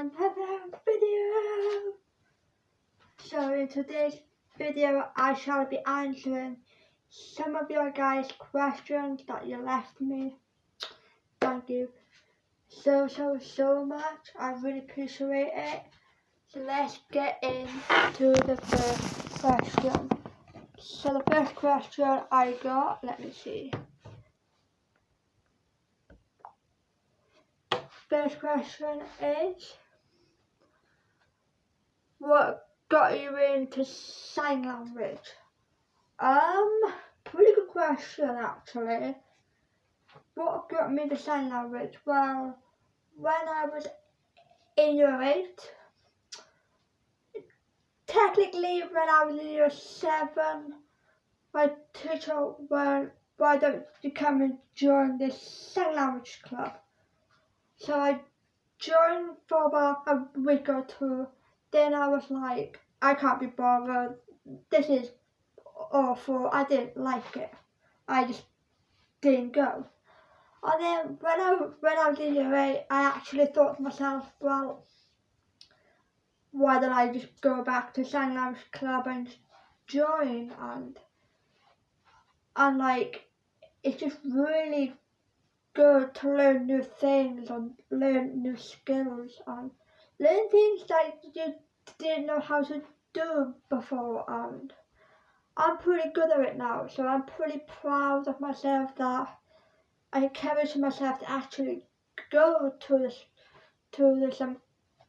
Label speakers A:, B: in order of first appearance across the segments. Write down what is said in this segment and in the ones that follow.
A: another video. So in today's video I shall be answering some of your guys' questions that you left me. Thank you so much. I really appreciate it. So let's get into the first question. So the first question I got, let me see. First question is, what got you into sign language? Pretty good question actually. What got me to sign language? Well, when I was in year 8, technically when I was in year 7, my teacher went, why don't you come and join this sign language club? So I joined for about a week or 2. Then I was like, I can't be bothered. This is awful. I didn't like it. I just didn't go. And then when I was in year 8, I actually thought to myself, well, why don't I just go back to sign language club and join? And like, it's just really good to learn new things and learn new skills and learn things that you didn't know how to do before, and I'm pretty good at it now, so I'm pretty proud of myself that I encouraged myself to actually go to this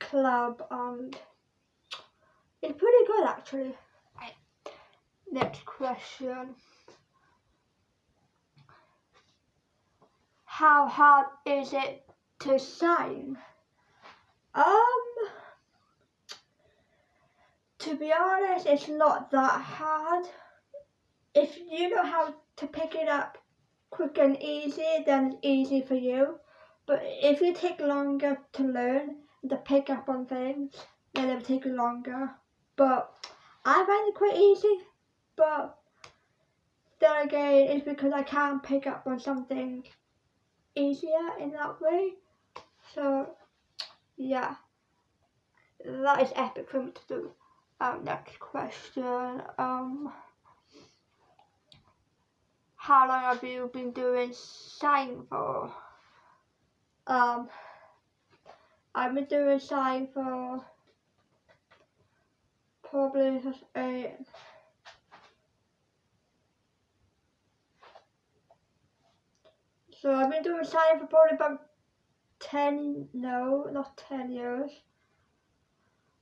A: club, and it's pretty good actually. Next question. How hard is it to sign? To be honest, it's not that hard. If you know how to pick it up quick and easy, then it's easy for you. But if you take longer to learn and to pick up on things, then it'll take longer. But I find it quite easy. But then again, it's because I can't pick up on something easier in that way. So yeah, that is epic for me to do. Next question. How long have you been doing sign for? I've been doing sign for probably just 8. So I've been doing sign for probably about not 10 years.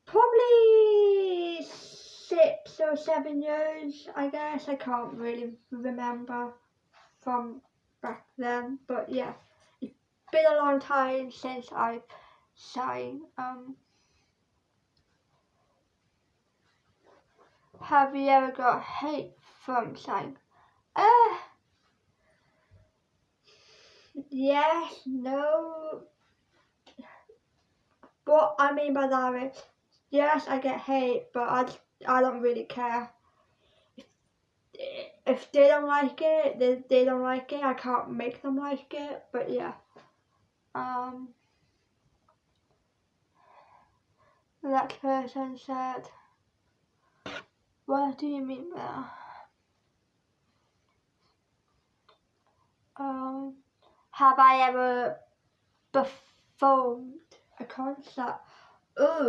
A: Probably 6 or 7 years, I guess. I can't really remember from back then, but yeah, it's been a long time since I've signed. Have you ever got hate from sign? Yes, no. What I mean by that is, yes, I get hate, but I don't really care. If they don't like it, they don't like it. I can't make them like it, but yeah. The next person said, what do you mean by that? Have I ever performed a concert? Oh,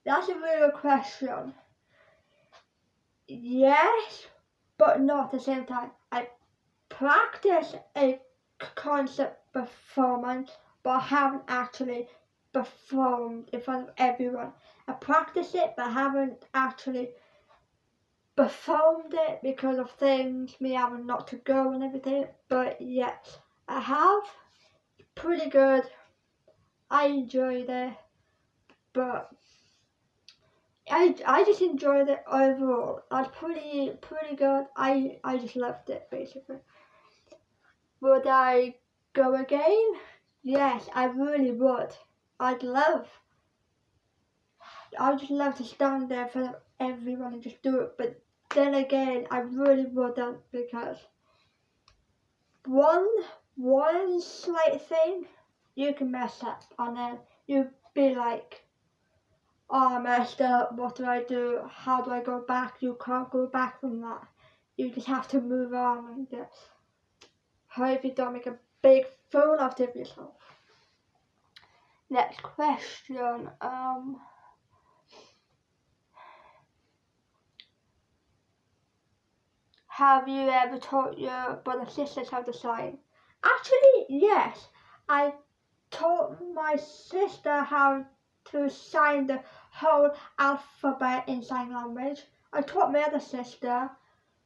A: that's a really good question. Yes, but not at the same time. I practice a concert performance, but I haven't actually performed in front of everyone. I practice it, but I haven't actually performed it because of things, me having not to go and everything. But yes, I have. Pretty good. I enjoyed it, but I just enjoyed it overall. That's pretty good. I just loved it basically. Would I go again? Yes, I really would. I would just love to stand there for everyone and just do it. But then again, I really wouldn't, because one slight thing you can mess up, and then you'll be like, oh, I messed up, what do I do? How do I go back? You can't go back from that. You just have to move on and just hope you don't make a big fool out of yourself. Next question. Have you ever taught your brothers and sisters how to sign? Actually, yes. I taught my sister how to sign the whole alphabet in sign language. I taught my other sister.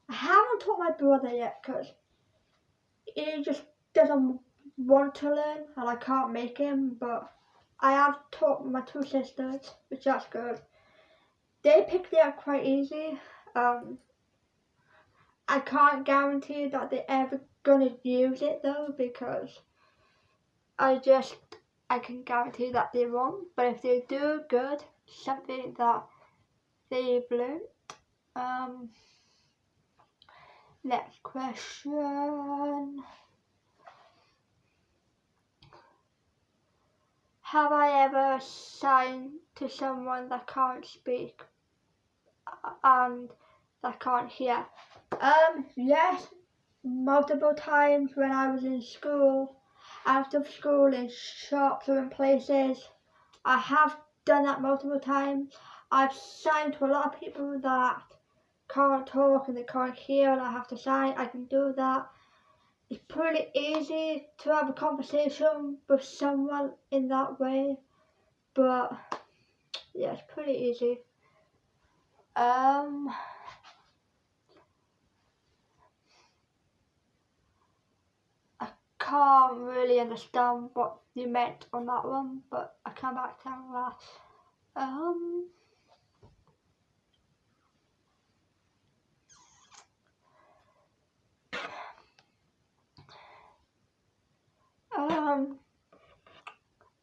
A: I haven't taught my brother yet because he just doesn't want to learn and I can't make him, but I have taught my two sisters, which that's good. They picked it up quite easy. I can't guarantee that they're ever gonna use it though, because I can guarantee that they won't. But if they do good, something that they've learned. Next question. Have I ever signed to someone that can't speak and that can't hear? Yes, multiple times when I was in school, out of school, in shops or in places. I have done that multiple times. I've signed to a lot of people that can't talk and they can't hear and I have to sign. I can do that. It's pretty easy to have a conversation with someone in that way, but yeah, it's pretty easy. I can't really understand what you meant on that one, but I come back to that.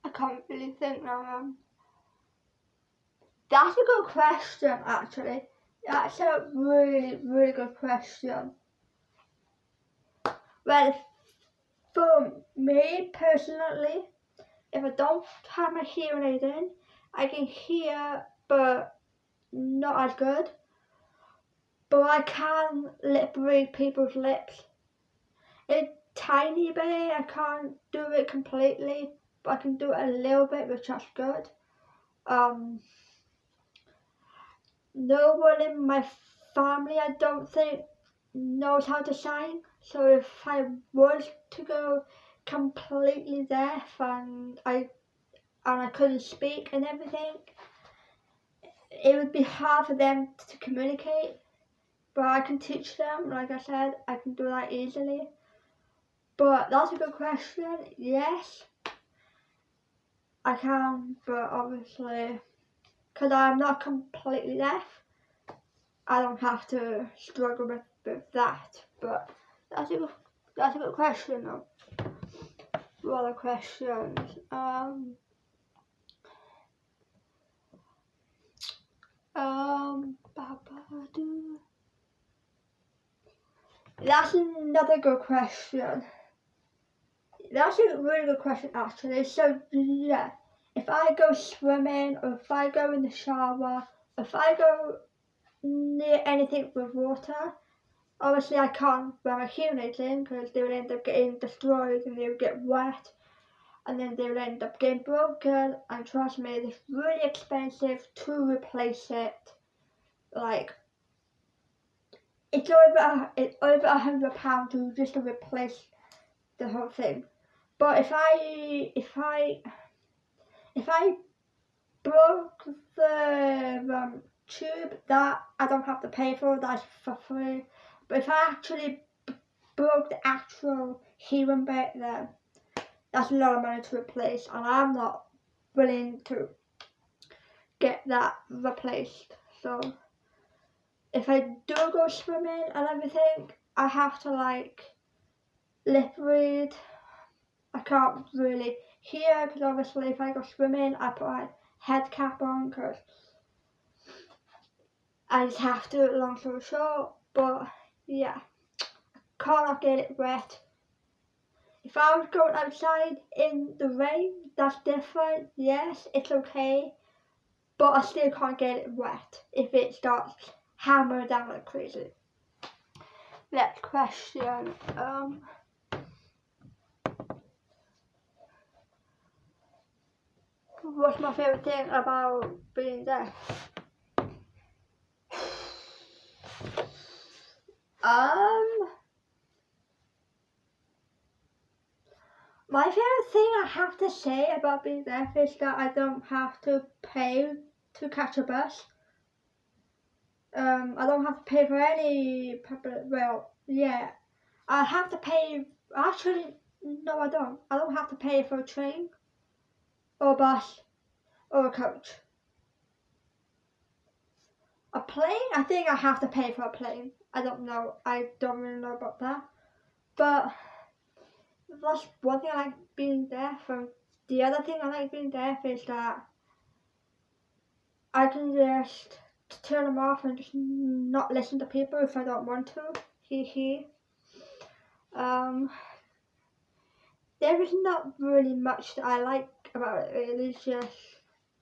A: I can't really think now. That's a good question, actually. That's a really, really good question. Well, for me personally, if I don't have my hearing aid in, I can hear, but not as good. But I can lip read people's lips. A tiny bit, I can't do it completely, but I can do it a little bit, which is good. No one in my family, I don't think, knows how to sign. So if I was to go completely deaf and I couldn't speak and everything, it would be hard for them to communicate. But I can teach them, like I said, I can do that easily. But that's a good question. Yes, I can, but obviously, because I'm not completely deaf, I don't have to struggle with that. But that's a good question though. What other questions? That's another good question. That's a really good question actually. So yeah, if I go swimming or if I go in the shower, if I go near anything with water, obviously I can't wear my hearing aids in because they would end up getting destroyed and they would get wet and then they would end up getting broken, and trust me, it's really expensive to replace it. Like, it's over £100 to just to replace the whole thing. But if I broke the tube, that I don't have to pay for, that's for free. But if I actually broke the actual hearing bit, then that's a lot of money to replace, and I'm not willing to get that replaced. So if I do go swimming and everything, I have to like lip read. I can't really hear because obviously if I go swimming, I put a head cap on because I just have to, long story short. But yeah, cannot get it wet. If I was going outside in the rain, that's different. Yes, it's okay, but I still can't get it wet if it starts hammering down like crazy. Next question. What's my favourite thing about being deaf? My favourite thing I have to say about being deaf is that I don't have to pay to catch a bus. I don't have to pay for any public, well, yeah. I have to pay, actually, no I don't. I don't have to pay for a train, or a bus, or a coach. A plane, I think I have to pay for a plane. I don't know, I don't really know about that. But that's one thing I like being deaf, and the other thing I like being deaf is that I can just turn them off and just not listen to people if I don't want to. There is not really much that I like about it. It is just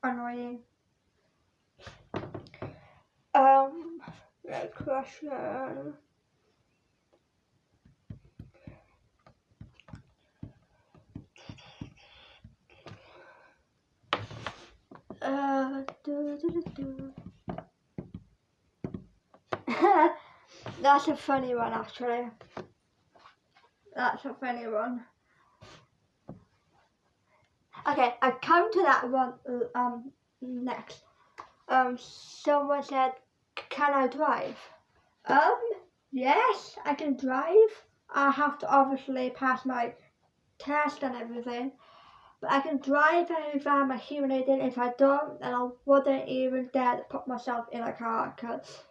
A: annoying. Next question. That's a funny one, actually. That's a funny one. Okay, I come to that one next. Someone said, can I drive? Yes, I can drive. I have to obviously pass my test and everything. But I can drive if I have my hearing aid in. If I don't, then I wouldn't even dare to put myself in a car, because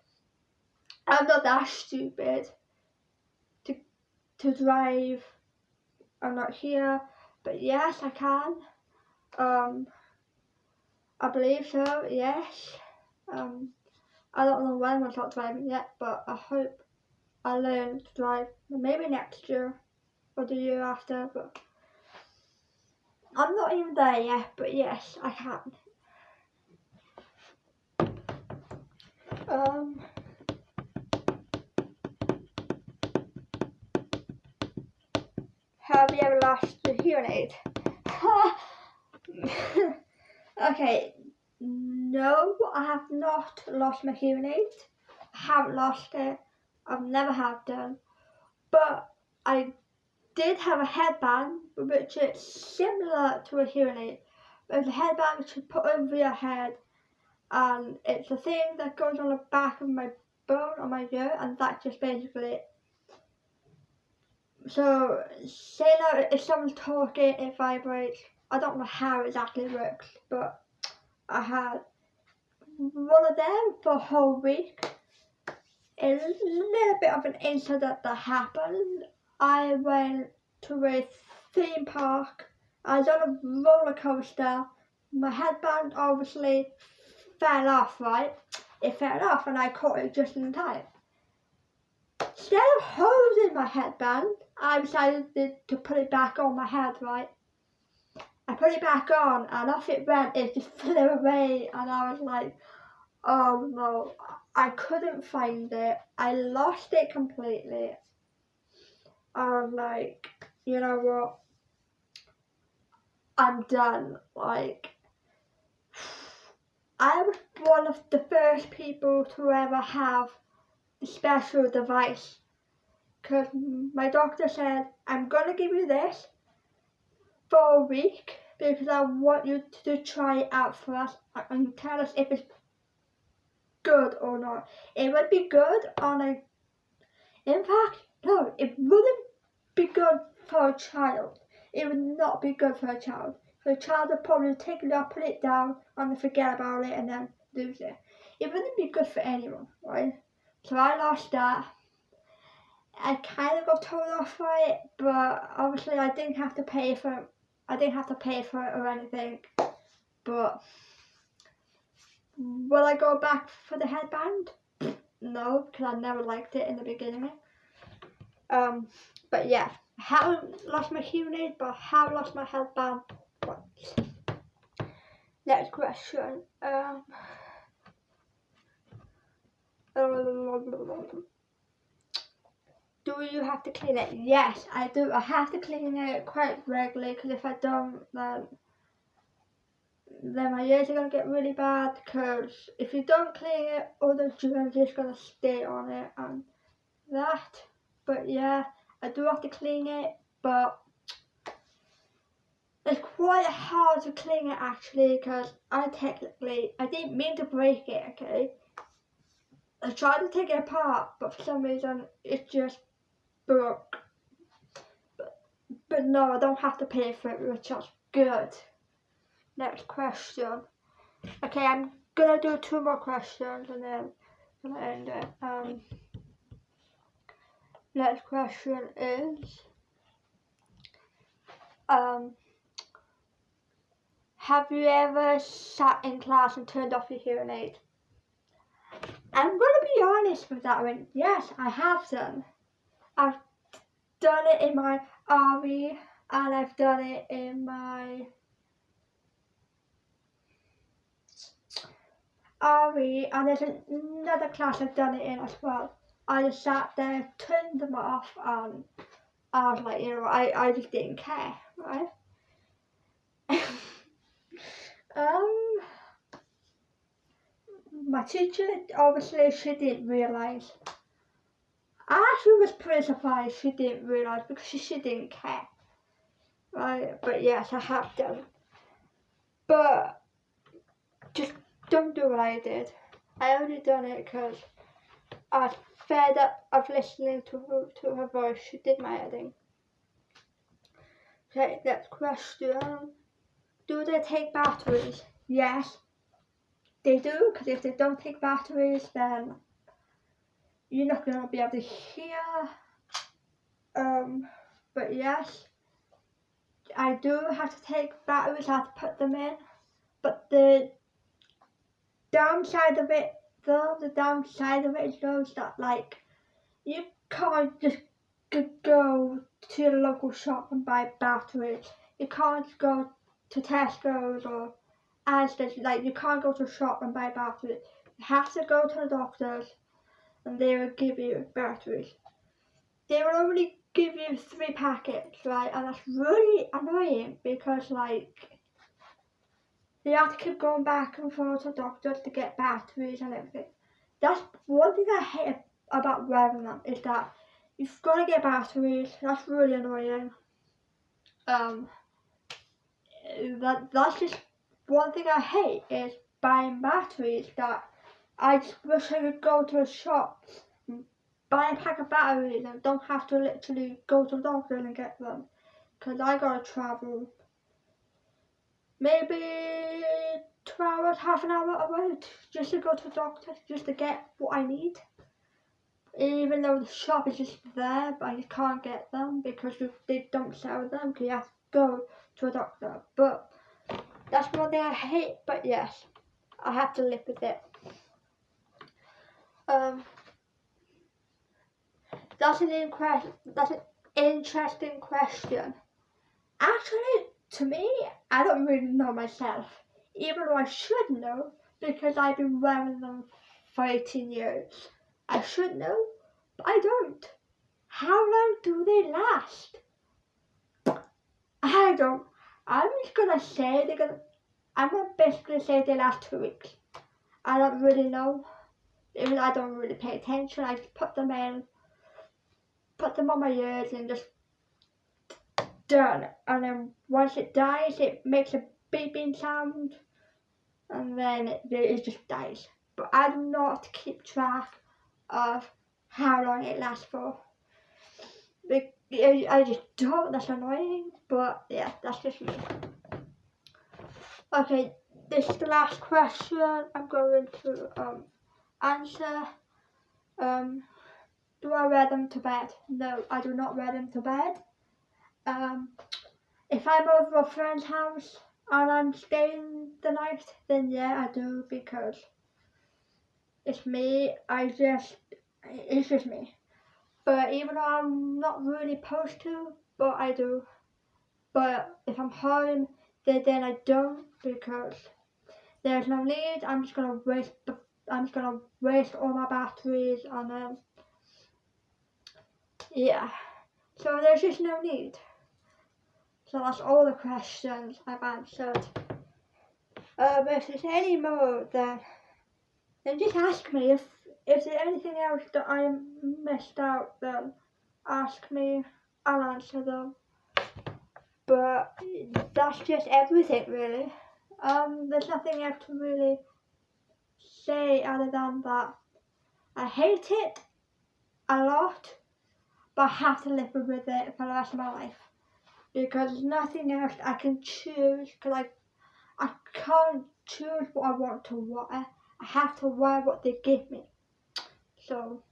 A: I'm not that stupid to drive. I'm not here, but yes, I can. I believe so, yes. I don't know when I'll start driving yet, but I hope I learn to drive maybe next year or the year after, but I'm not even there yet, but yes, I can. Have you ever lost your hearing aid? Okay, no, I have not lost my hearing aid. I haven't lost it. I've never have done. But I did have a headband which is similar to a hearing aid. It's a headband which you put over your head, and it's a thing that goes on the back of my bone on my ear, and that's just basically it. So, say that if someone's talking, it vibrates. I don't know how it exactly works, but I had one of them for a whole week. It was a little bit of an incident that happened. I went to a theme park. I was on a roller coaster. My headband obviously fell off, right? It fell off and I caught it just in time. Instead of holding my headband, I decided to put it back on my head, right? I put it back on and off it went. It just flew away, and I was like, oh no, I couldn't find it. I lost it completely. I was like, you know what? I'm done. Like, I was one of the first people to ever have the special device, because my doctor said, I'm going to give you this for a week because I want you to try it out for us and tell us if it's good or not. It would be good on a, in fact, no, it wouldn't be good for a child. It would not be good for a child. For a child would probably take it up, put it down, and forget about it and then lose it. It wouldn't be good for anyone, right? So I lost that. I kind of got told off for it, but obviously I didn't have to pay for it. I didn't have to pay for it or anything. But will I go back for the headband? No, because I never liked it in the beginning. But yeah, I haven't lost my hearing aid, but I have lost my headband. Next question. Do you have to clean it? Yes, I do. I have to clean it quite regularly because if I don't, then my ears are going to get really bad, because if you don't clean it, all the germs are just going to stay on it and that. But yeah, I do have to clean it, but it's quite hard to clean it actually, because I didn't mean to break it, okay? I tried to take it apart, but for some reason it just broke. But no, I don't have to pay for it, which is good. Next question. Okay, I'm gonna do 2 more questions and then I'm gonna end it. Next question is, have you ever sat in class and turned off your hearing aid? I'm gonna be honest with that one. Yes, I have done. I've done it in my RE and I've done it in my RE, and there's another class I've done it in as well. I just sat there, turned them off, and I was like, I just didn't care, right? My teacher, obviously, she didn't realise. I actually was pretty surprised she didn't realise, because she didn't care, right? But yes, I have done. But just don't do what I did. I only done it because I was fed up of listening to her voice. She did my editing. Okay, next question. Do they take batteries? Yes, they do, because if they don't take batteries, then you're not going to be able to hear. But yes, I do have to take batteries. I have to put them in. But the downside of it, though, is that, like, you can't just go to your local shop and buy batteries. You can't go to Tesco's or Asda's. Like, you can't go to a shop and buy batteries. You have to go to the doctors and they will give you batteries. They will only give you 3 packets, right? And that's really annoying, because, like, you have to keep going back and forth to doctors to get batteries and everything. That's one thing I hate about wearing them, is that you've got to get batteries. That's really annoying. That's just one thing I hate, is buying batteries. That I just wish I could go to a shop, buy a pack of batteries, and don't have to literally go to the doctor and get them. Because I gotta travel maybe 2 hours, half an hour away, just to go to the doctor, just to get what I need. Even though the shop is just there, but I just can't get them because they don't sell them, because you have to go to a doctor. But that's one thing I hate, but yes, I have to live with it. That's an interesting question. Actually, to me, I don't really know myself, even though I should know, because I've been wearing them for 18 years. I should know, but I don't. How long do they last? I don't. I'm just gonna say I'm gonna basically say they last 2 weeks. I don't really know, because I don't really pay attention. I just put them on my ears and just done. And then once it dies, it makes a beeping sound, and then it just dies. But I do not keep track of how long it lasts for. I just don't. That's annoying, but yeah, that's just me. Okay, this is the last question I'm going to answer. Do I wear them to bed? No, I do not wear them to bed. If I'm over a friend's house and I'm staying the night, then yeah, I do, because it's me. It's just me. But even though I'm not really supposed to,
B: but I do. But if I'm home, then I don't, because there's no need. I'm just gonna waste all my batteries on them. Yeah. So there's just no need. So that's all the questions I've answered. If there's any more, then just ask me. If there's anything else that I missed out, then ask me. I'll answer them. But that's just everything, really. There's nothing else to really say other than that I hate it a lot, but I have to live with it for the rest of my life, because there's nothing else I can choose, because I can't choose what I want to wear. I have to wear what they give me. So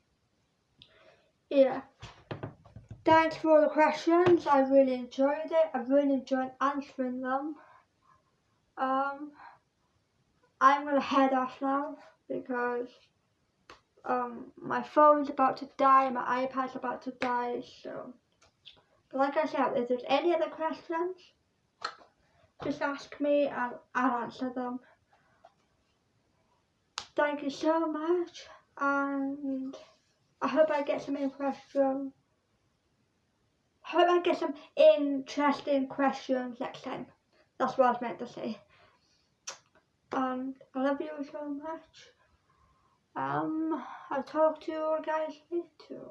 B: yeah, thanks for all the questions. I really enjoyed it. I really enjoyed answering them. I'm gonna head off now, because my phone's about to die, my iPad's about to die. So, but like I said, if there's any other questions, just ask me and I'll answer them. Thank you so much, and I hope I get some interesting questions next time. That's what I was meant to say. And I love you so much. I'll talk to you guys later.